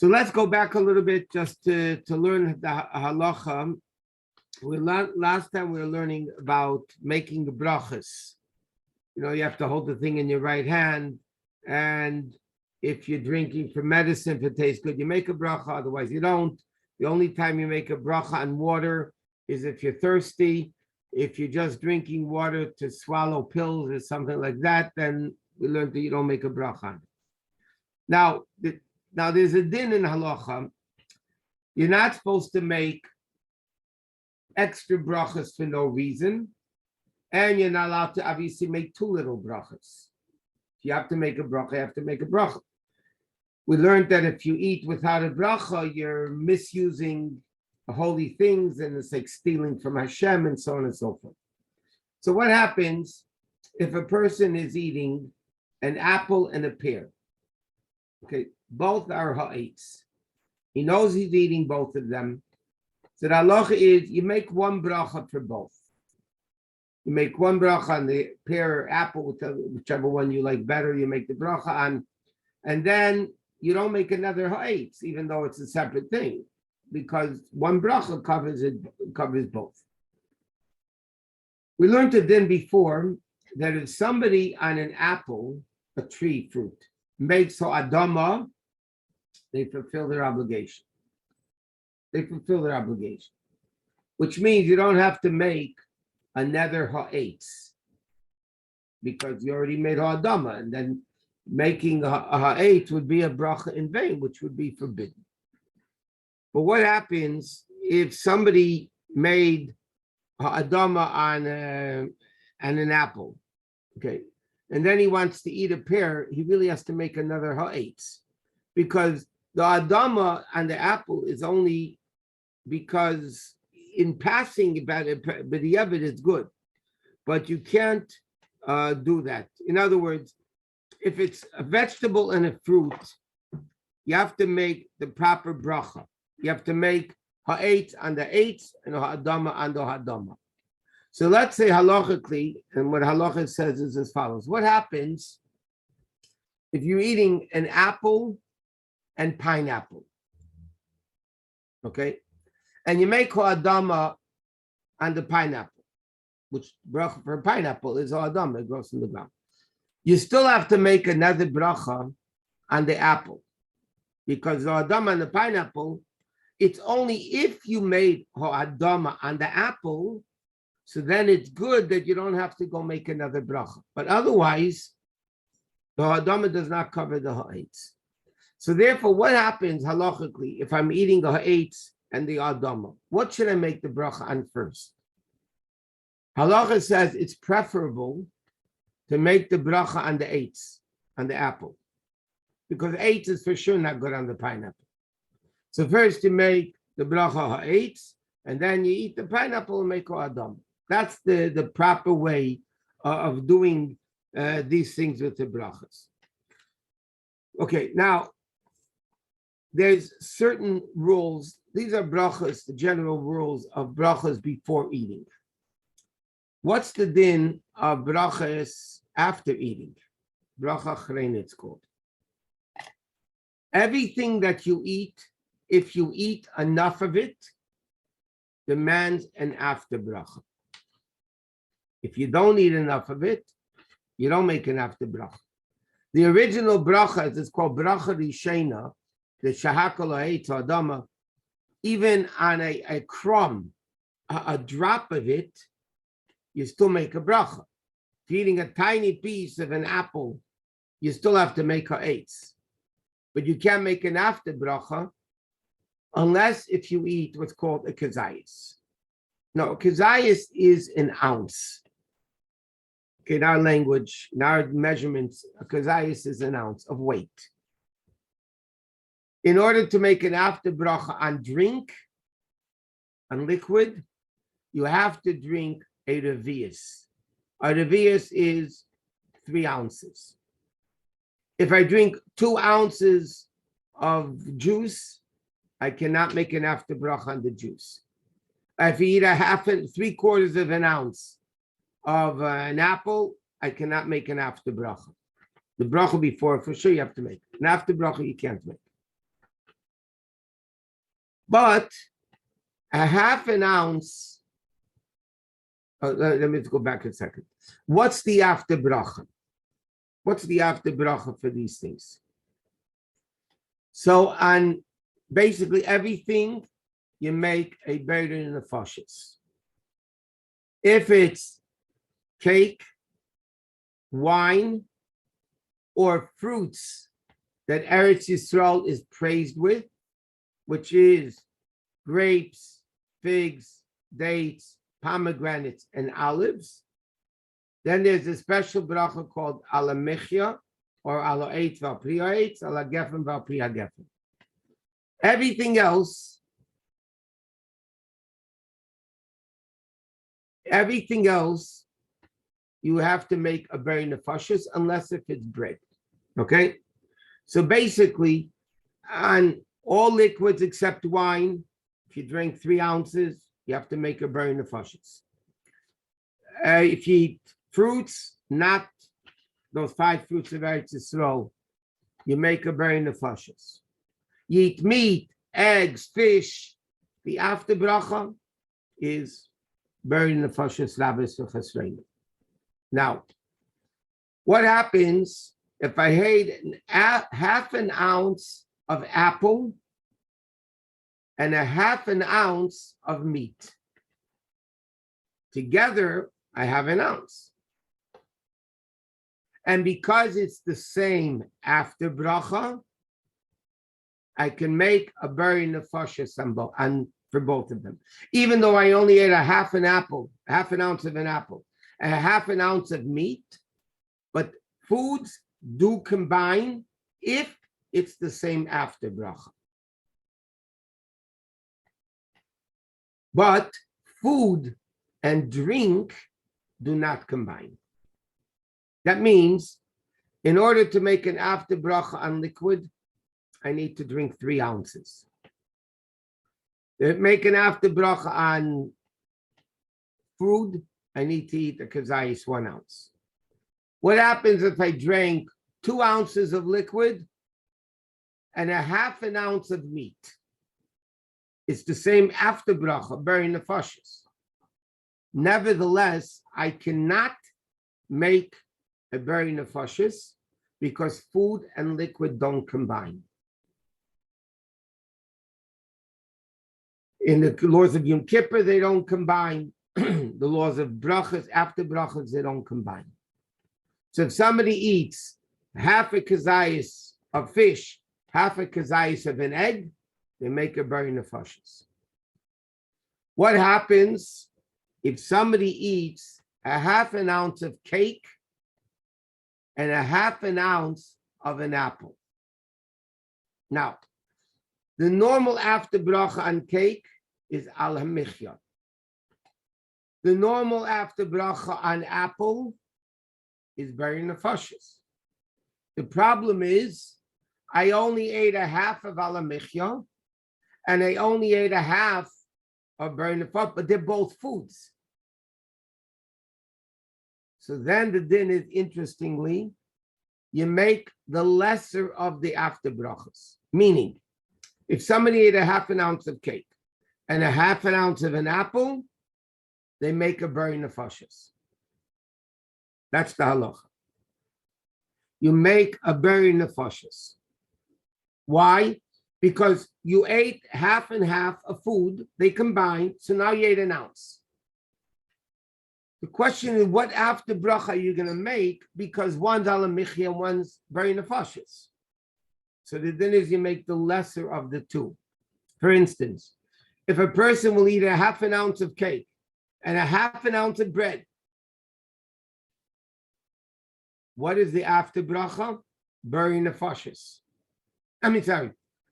So let's go back a little bit just to learn the halacha. Last time we were learning about making the brachas. You have to hold the thing in your right hand, and if you're drinking for medicine, if it tastes good, you make a bracha, otherwise you don't. The only time you make a bracha on water is if you're thirsty. If you're just drinking water to swallow pills or something like that, then we learned that you don't make a bracha on it. Now there's a din in halacha. You're not supposed to make extra brachas for no reason, and you're not allowed to obviously make too little brachas. If you have to make a bracha, you have to make a bracha. We learned that if you eat without a bracha, you're misusing holy things, and it's like stealing from Hashem, and so on and so forth. So what happens if a person is eating an apple and a pear? Okay, both are ha'etz. He knows he's eating both of them. So the halacha is you make one bracha for both. You make one bracha on the pear or apple, whichever one you like better, you make the bracha on, and then you don't make another ha'etz, even though it's a separate thing, because one bracha covers both. We learned it then before that if somebody on an apple, a tree fruit, makes adama, they fulfill their obligation. Which means you don't have to make another ha'etz, because you already made ha'adama, and then making a ha'etz would be a bracha in vain, which would be forbidden. But what happens if somebody made ha'adama on an apple, okay, and then he wants to eat a pear? He really has to make another ha'etz, because the adama on the apple is only because in passing about it, but the evidence is good, but you can't do that. In other words, if it's a vegetable and a fruit, you have to make the proper bracha. You have to make ha'etz on the eitz and ha'adama on the ha'adama. So let's say halachically, and what halacha says is as follows. What happens if you're eating an apple and pineapple? Okay? And you make ha'adama on the pineapple, which bracha for pineapple is ha'adama, it grows in the ground. You still have to make another bracha on the apple, because the ha'adama on the pineapple, it's only if you made ha'adama on the apple, so then it's good that you don't have to go make another bracha. But otherwise, the ha'adama does not cover the ha'etz. So therefore, what happens halachically if I'm eating the ha'etz and the ha'adama? What should I make the bracha on first? Halacha says it's preferable to make the bracha on the eitz, on the apple, because eitz is for sure not good on the pineapple. So first you make the bracha ha'etz, and then you eat the pineapple and make ha'adama. That's the proper way of doing these things with the brachas. Okay, now there's certain rules. These are brachas, the general rules of brachas before eating. What's the din of brachas after eating? Bracha chrein, it's called. Everything that you eat, if you eat enough of it, demands an after bracha. If you don't eat enough of it, you don't make an after bracha. The original bracha is called bracha rishena, the shahakal ha'etz ha'adama. Even on a crumb, a drop of it, you still make a bracha. If you're eating a tiny piece of an apple, you still have to make ha'etz. But you can't make an after bracha unless if you eat what's called a kazayis. Now, a kazayis is an ounce. Okay, in our language, in our measurements, a kazayis is an ounce of weight. In order to make an after bracha on drink, on liquid, you have to drink a revius. A revius is 3 ounces. If I drink 2 ounces of juice, I cannot make an after bracha on the juice. If you eat a 3/4 of an ounce of an apple, I cannot make an after bracha. The bracha before, for sure, you have to make. An after bracha, you can't make. But a half an ounce, let me go back a second. What's the after bracha? What's the after bracha for these things? So on basically everything, you make a Beir Din nefashos. If it's cake, wine, or fruits that Eretz Yisrael is praised with, which is grapes, figs, dates, pomegranates, and olives, then there's a special bracha called ala mechya, or ala eitz val pri eitz, ala gefen val pri gefen. Everything else, you have to make a Beir Din nefashos unless if it's bread. Okay? So basically, on all liquids except wine, if you drink 3 ounces, you have to make a Beir Din nefashos. If you eat fruits, not those 5 fruits of Eretz Yisrael, you make a Beir Din nefashos. You eat meat, eggs, fish, the after bracha is Beir Din nefashos lavis v'chesreinu. Now, what happens if I had half an ounce of apple and a half an ounce of meat? Together, I have an ounce. And because it's the same after bracha, I can make a Beir Din nefashos and for both of them. Even though I only ate a half an ounce of an apple, and a half an ounce of meat, but foods do combine if it's the same after bracha. But food and drink do not combine. That means in order to make an after bracha on liquid, I need to drink 3 ounces. To make an after bracha on food, I need to eat a kazayis 1 ounce. What happens if I drank 2 ounces of liquid and a half an ounce of meat? It's the same after bracha, Beir Din nefashos. Nevertheless, I cannot make a Beir Din nefashos because food and liquid don't combine. In the laws of Yom Kippur, they don't combine. The laws of Brachas, after Brachas, they don't combine. So if somebody eats half a kazayis of fish, half a kazayis of an egg, they make a Beir Din nefashos. What happens if somebody eats a half an ounce of cake and a half an ounce of an apple? Now, the normal after bracha on cake is al hamichya. The normal after bracha on apple is Beir Din nefashos. The problem is, I only ate a half of ala michya, and I only ate a half of Beir Din nefashos, but they're both foods. So then the din is, interestingly, you make the lesser of the after brachas. Meaning, if somebody ate a half an ounce of cake and a half an ounce of an apple, they make a Beir Din nefashos. That's the halacha. You make a Beir Din nefashos. Why? Because you ate half and half of food, they combined, so now you ate an ounce. The question is, what after bracha are you going to make? Because one's ala michya and one's Beir Din nefashos. So the din is you make the lesser of the two. For instance, if a person will eat a half an ounce of cake and a half an ounce of bread, what is the after bracha? Beir Din nefashos.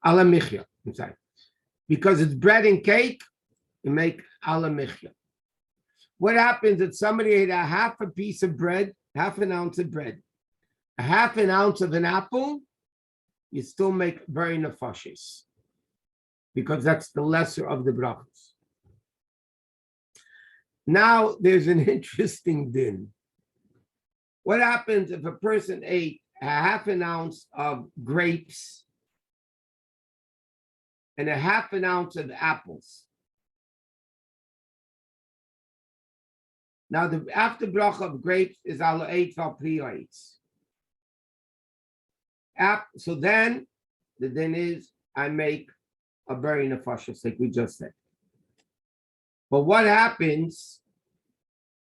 Ala michya. Because it's bread and cake, you make ala michya. What happens if somebody ate a half a piece of bread, half an ounce of bread, a half an ounce of an apple, you still make Beir Din nefashos, because that's the lesser of the brachas. Now there's an interesting din. What happens if a person ate a half an ounce of grapes and a half an ounce of apples. Now, the after bracha of grapes is alo eitz val pri eitz. So then, the din is I make a bury nefashos, like we just said. But what happens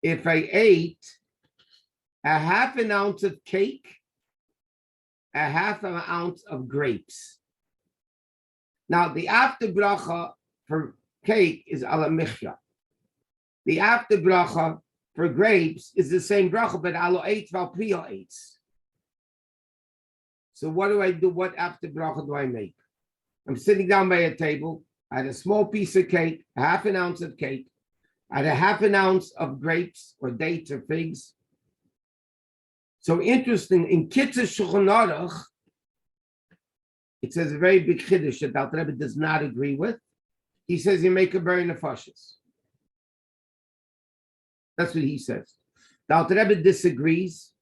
if I ate a half an ounce of cake, a half an ounce of grapes? Now, the after bracha for cake is ala michya. The after bracha for grapes is the same bracha, but alo eitz val pri eitz. So what do I do? What after bracha do I make? I'm sitting down by a table. I had a small piece of cake, half an ounce of cake. I had a half an ounce of grapes or dates or figs. So interesting, in Kitzur Shulchan Aruch, it says a very big chiddush that Alter Rebbe does not agree with. He says you make a bury nefashos. That's what he says. The Alter Rebbe disagrees,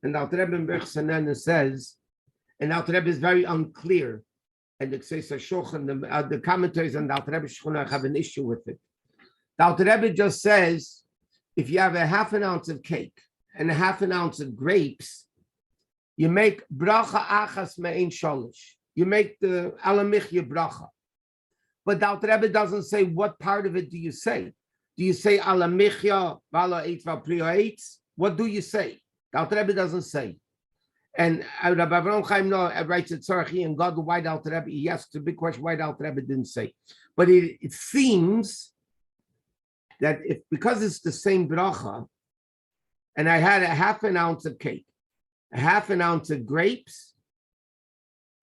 and the Alter Rebbe in Brachas says, and Alter Rebbe is very unclear, and the commentaries on the Alter Rebbe Shulchan have an issue with it. The Alter Rebbe just says, if you have a half an ounce of cake and a half an ounce of grapes, you make bracha achas me'ein sholish. You make the alamichya bracha. But the Alter Rebbe doesn't say what part of it do you say. Do you say alamichya vala eitz val pri eitz? What do you say? The Alter Rebbe doesn't say. And Rabbi Avram Chaim writes at Tzarachi and God, why the Alter Rebbe, he asks a big question, why the Alter Rebbe didn't say. But it seems that if because it's the same bracha, and I had a half an ounce of cake, a half an ounce of grapes,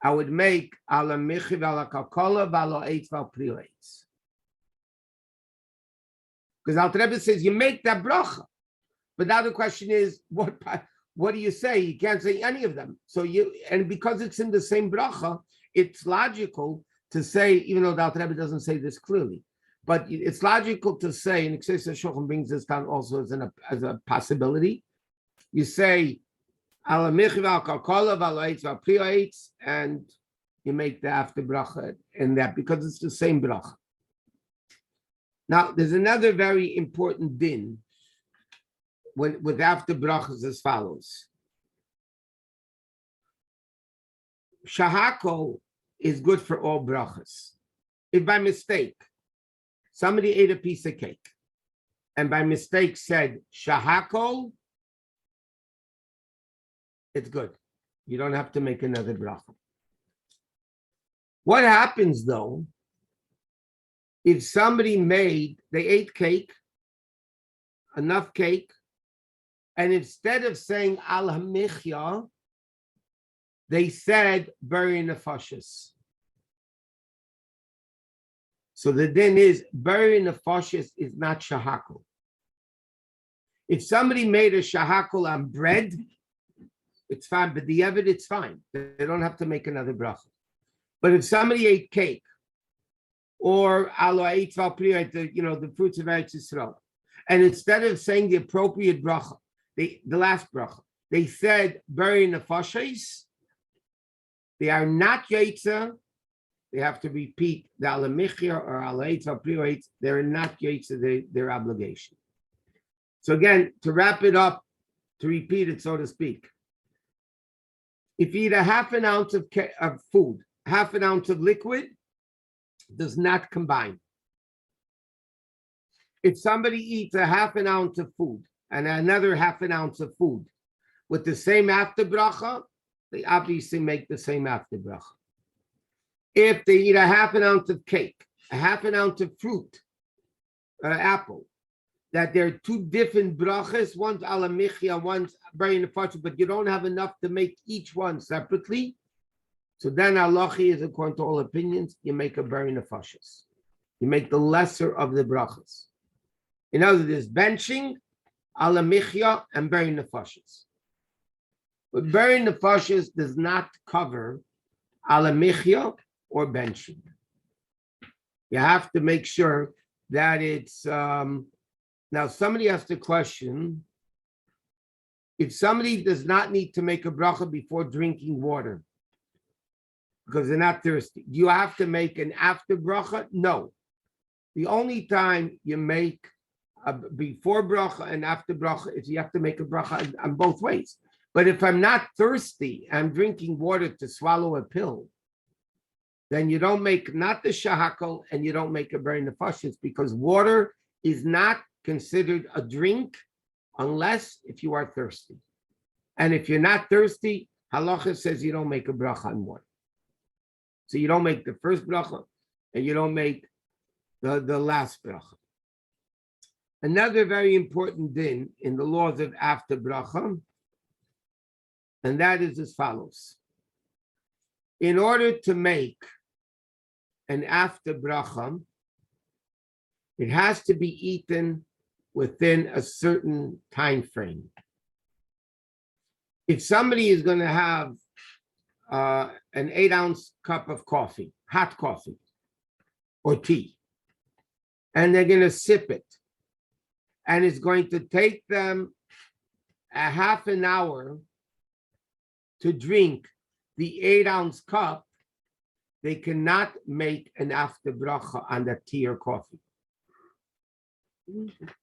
I would make ala michi vala kalkola vala eitz val pri eitz. Because Alter Rebbe says you make that bracha, but now the question is what do you say? You can't say any of them. So and because it's in the same bracha, it's logical to say, even though the Alter Rebbe doesn't say this clearly, but it's logical to say, and Ksesa Shochem brings this down also as a possibility. You say, Ala michi val kalkola val eitz val pri eitz, and you make the after bracha in that because it's the same bracha. Now, there's another very important din with after brachas as follows. Shahako is good for all brachas. If by mistake somebody ate a piece of cake and by mistake said shahako, it's good. You don't have to make another bracha. What happens though if somebody they ate cake, enough cake, and instead of saying al hamichya, they said bury nefashos. So the din is bury nefashos is not shahakol. If somebody made a shahakol on bread, it's fine, but the evid it's fine. They don't have to make another bracha. But if somebody ate cake or alo eitz val pri eitz, the fruits of Eretz Yisrael, and instead of saying the appropriate bracha, the last bracha, they said bury nefashos, they are not yaitza. They have to repeat the alamichya or alaitz or pri eitz. They're not yaitza, their obligation. So again, to wrap it up, to repeat it, so to speak, if you eat a half an ounce of food, half an ounce of liquid, does not combine. If somebody eats a half an ounce of food and another half an ounce of food with the same after bracha, they obviously make the same after bracha. If they eat a half an ounce of cake, a half an ounce of fruit, apple, that there are two different brachas, one's ala michya, one's bury nefashos, but you don't have enough to make each one separately. So then halachi is, according to all opinions, you make a bury nefashos. You make the lesser of the brachas. In other words, benching, ala michya, and bury nefashos. But bury nefashos does not cover ala michya or benching. You have to make sure that it's now somebody asked a question. If somebody does not need to make a bracha before drinking water, because they're not thirsty. Do you have to make an after bracha? No. The only time you make a before bracha and after bracha is you have to make a bracha on both ways. But if I'm not thirsty, I'm drinking water to swallow a pill, then you don't make not the shahakal and you don't make a very nefashis, because water is not considered a drink unless if you are thirsty. And if you're not thirsty, halacha says you don't make a bracha on water. So you don't make the first bracha and you don't make the last bracha. Another very important din in the laws of after bracha, and that is as follows. In order to make an after bracha, it has to be eaten within a certain time frame. If somebody is going to have an 8-ounce cup of coffee, hot coffee, or tea, and they're going to sip it, and it's going to take them a half an hour to drink the 8-ounce cup, they cannot make an after bracha on that tea or coffee.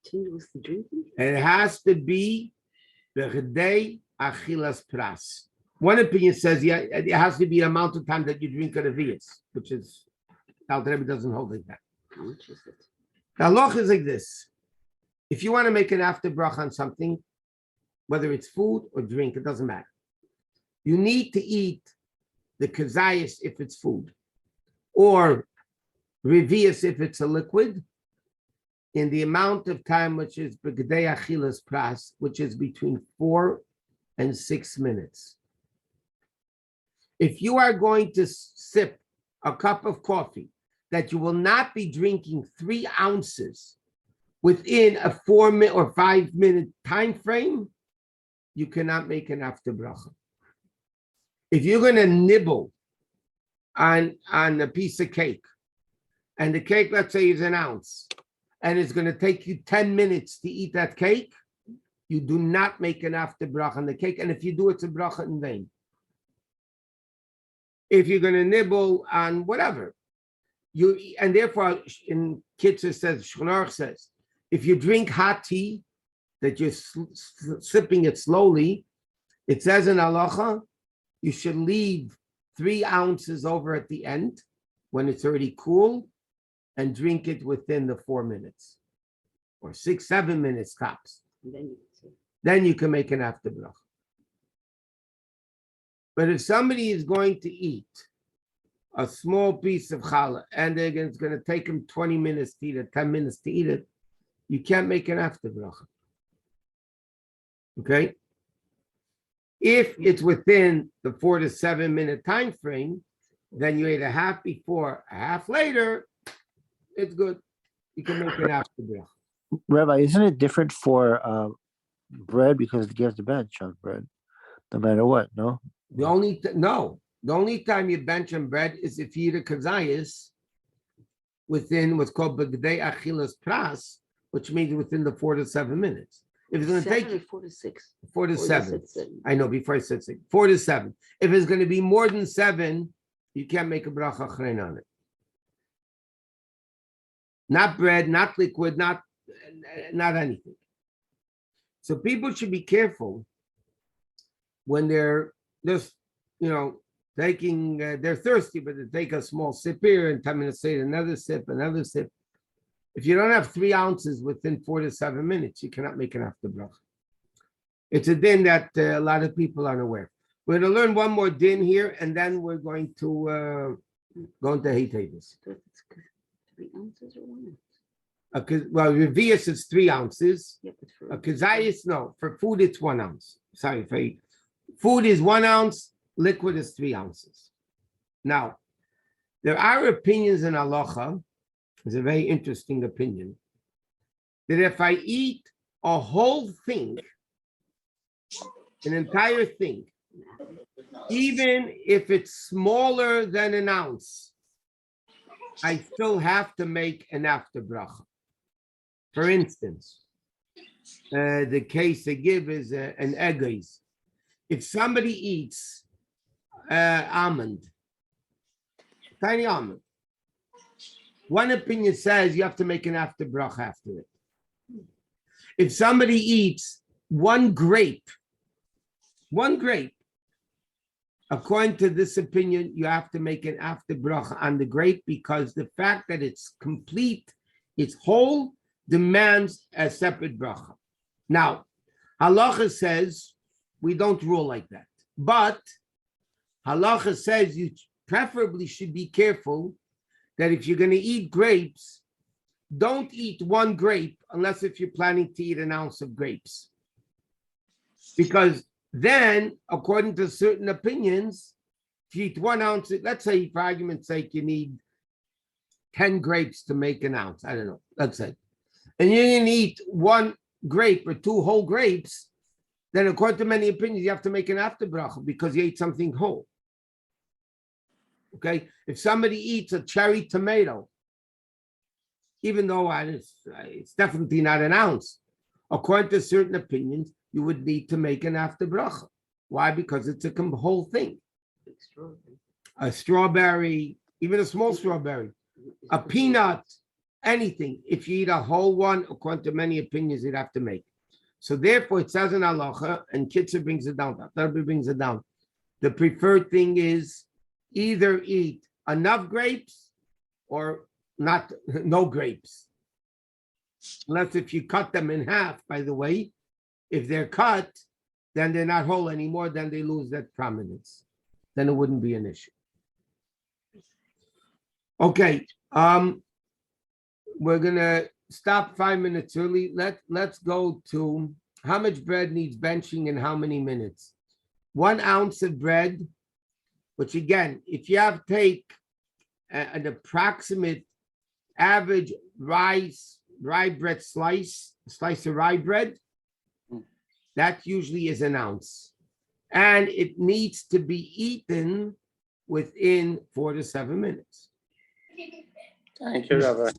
Tea was the drinking? And it has to be b'chedei achilas pras. One opinion says, yeah, it has to be the amount of time that you drink a revius, which is, Al Rebbe doesn't hold like that. How much is it? The halacha is like this. If you want to make an after bracha on something, whether it's food or drink, it doesn't matter. You need to eat the kazayas if it's food, or revius if it's a liquid, in the amount of time which is b'gedei achilas pras, which is between 4 and 6 minutes. If you are going to sip a cup of coffee that you will not be drinking 3 ounces within a 4 minute or 5 minute time frame, you cannot make an after bracha. If you're going to nibble on a piece of cake, and the cake, let's say, is 1 ounce, and it's going to take you 10 minutes to eat that cake, you do not make an after bracha on the cake. And if you do, it's a bracha in vain. If you're going to nibble on whatever, and therefore, in Kitzur says, Shulchan says, if you drink hot tea, that you're sipping it slowly, it says in halacha, you should leave 3 ounces over at the end when it's already cool and drink it within the 4 minutes or 6, 7 minutes tops. Then you can make an after bracha. But if somebody is going to eat a small piece of challah and it's going to take them 20 minutes to eat it, 10 minutes to eat it, you can't make an after bracha. Okay? If it's within the 4 to 7 minute time frame, then you ate a half before, a half later, it's good. You can make an after bracha. Rabbi, isn't it different for bread, because you have to bench on bread, no matter what? No. The only time you bench on bread is if you eat a kazayas within what's called b'gedei achilas pras, which means within the 4 to 7 minutes. If it's going to take you 4 to 6. 4 to 7. I know, before I said 6. 4 to 7. If it's going to be more than 7, you can't make a bracha achrein on it. Not bread, not liquid, not anything. So people should be careful when they're just, taking, they're thirsty, but they take a small sip here and 10 minutes later, another sip. If you don't have 3 ounces within 4 to 7 minutes, you cannot make an after bracha. It's a din that a lot of people aren't aware. We're going to learn one more din here, and then we're going to go into Haytavis. 3 ounces or 1 ounce? Well, revius is 3 ounces. Yeah, but for Kazayas, no. For food, it's 1 ounce. Sorry, food is 1 ounce. Liquid is 3 ounces. Now, there are opinions in halacha. It's a very interesting opinion that if I eat a whole thing, an entire thing, even if it's smaller than 1 ounce, I still have to make an after bracha. For instance, the case they give is an eggs. If somebody eats almond tiny almond. One opinion says you have to make an after bracha after it. If somebody eats one grape, according to this opinion, you have to make an after bracha on the grape because the fact that it's complete, it's whole, demands a separate bracha. Now, halacha says we don't rule like that, but halacha says you preferably should be careful that if you're going to eat grapes, don't eat one grape unless if you're planning to eat an ounce of grapes. Because then, according to certain opinions, if you eat 1 ounce, let's say for argument's sake, you need 10 grapes to make an ounce. I don't know, let's say. And you're going to eat 1 grape or 2 whole grapes, then according to many opinions, you have to make an after bracha because you ate something whole. Okay, if somebody eats a cherry tomato, even though it's definitely not an ounce, according to certain opinions, you would need to make an after bracha. Why? Because it's a whole thing. A strawberry, even a small strawberry, a peanut, anything. If you eat a whole one, according to many opinions, you'd have to make. So therefore, it says in halacha, and Kitzer brings it down. Rabbi brings it down. The preferred thing is either eat enough grapes or not, no grapes. Unless if you cut them in half, by the way, if they're cut, then they're not whole anymore, then they lose that prominence. Then it wouldn't be an issue. Okay, we're gonna stop 5 minutes early. Let's go to how much bread needs benching in how many minutes. 1 ounce of bread, which again, if you have take an approximate average rye bread slice of rye bread, that usually is 1 ounce. And it needs to be eaten within 4 to 7 minutes. Thank you, Rabbi.